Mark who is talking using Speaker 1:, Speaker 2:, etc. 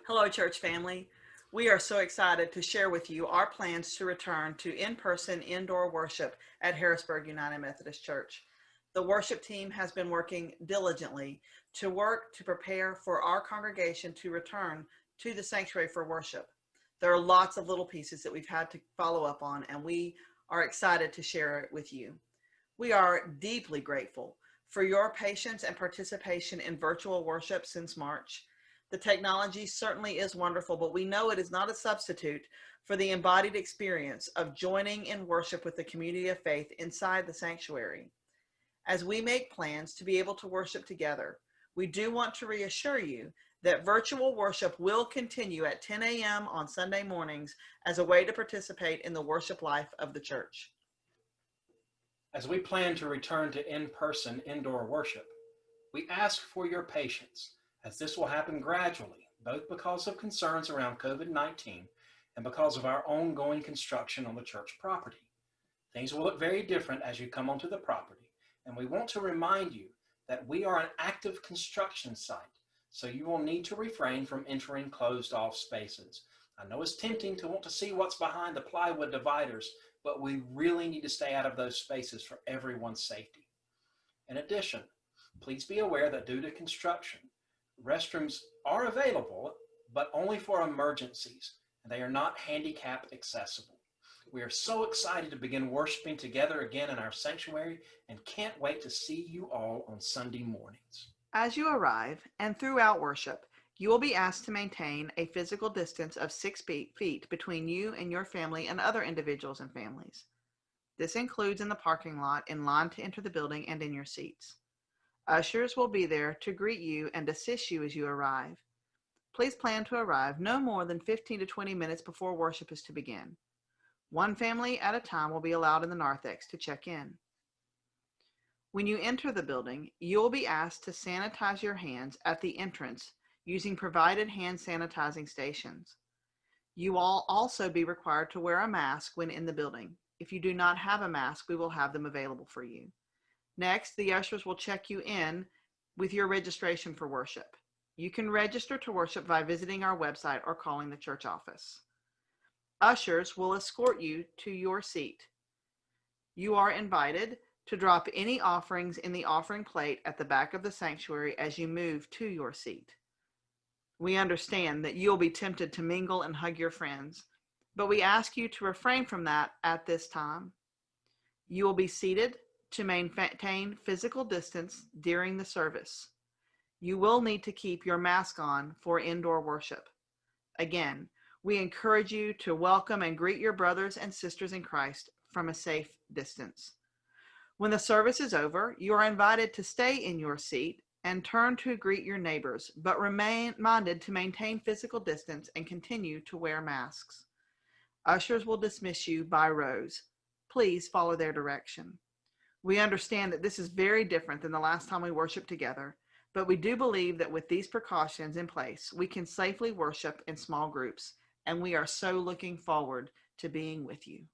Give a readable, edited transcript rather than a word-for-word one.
Speaker 1: Hello, church family. We are so excited to share with you our plans to return to in-person indoor worship at Harrisburg United Methodist Church. The worship team has been working diligently to prepare for our congregation to return to the sanctuary for worship. There are lots of little pieces that we've had to follow up on, and we are excited to share it with you. We are deeply grateful for your patience and participation in virtual worship since March. The technology certainly is wonderful, but we know it is not a substitute for the embodied experience of joining in worship with the community of faith inside the sanctuary. As we make plans to be able to worship together, we do want to reassure you that virtual worship will continue at 10 a.m. on Sunday mornings as a way to participate in the worship life of the church.
Speaker 2: As we plan to return to in-person indoor worship, we ask for your patience, as this will happen gradually, both because of concerns around COVID-19 and because of our ongoing construction on the church property. Things will look very different as you come onto the property, and we want to remind you that we are an active construction site, so you will need to refrain from entering closed-off spaces. I know it's tempting to want to see what's behind the plywood dividers, but we really need to stay out of those spaces for everyone's safety. In addition, please be aware that due to construction, restrooms are available, but only for emergencies, and they are not handicap accessible. We are so excited to begin worshiping together again in our sanctuary and can't wait to see you all on Sunday mornings.
Speaker 1: As you arrive and throughout worship, you will be asked to maintain a physical distance of 6 feet between you and your family and other individuals and families. This includes in the parking lot, in line to enter the building, and in your seats. Ushers will be there to greet you and assist you as you arrive. Please plan to arrive no more than 15 to 20 minutes before worship is to begin. One family at a time will be allowed in the narthex to check in. When you enter the building, you will be asked to sanitize your hands at the entrance using provided hand sanitizing stations. You will also be required to wear a mask when in the building. If you do not have a mask, we will have them available for you. Next, the ushers will check you in with your registration for worship. You can register to worship by visiting our website or calling the church office. Ushers will escort you to your seat. You are invited to drop any offerings in the offering plate at the back of the sanctuary as you move to your seat. We understand that you'll be tempted to mingle and hug your friends, but we ask you to refrain from that at this time. You will be seated to maintain physical distance during the service. You will need to keep your mask on for indoor worship. Again, we encourage you to welcome and greet your brothers and sisters in Christ from a safe distance. When the service is over, you are invited to stay in your seat and turn to greet your neighbors, but remain minded to maintain physical distance and continue to wear masks. Ushers will dismiss you by rows. Please follow their direction. We understand that this is very different than the last time we worshiped together, but we do believe that with these precautions in place, we can safely worship in small groups, and we are so looking forward to being with you.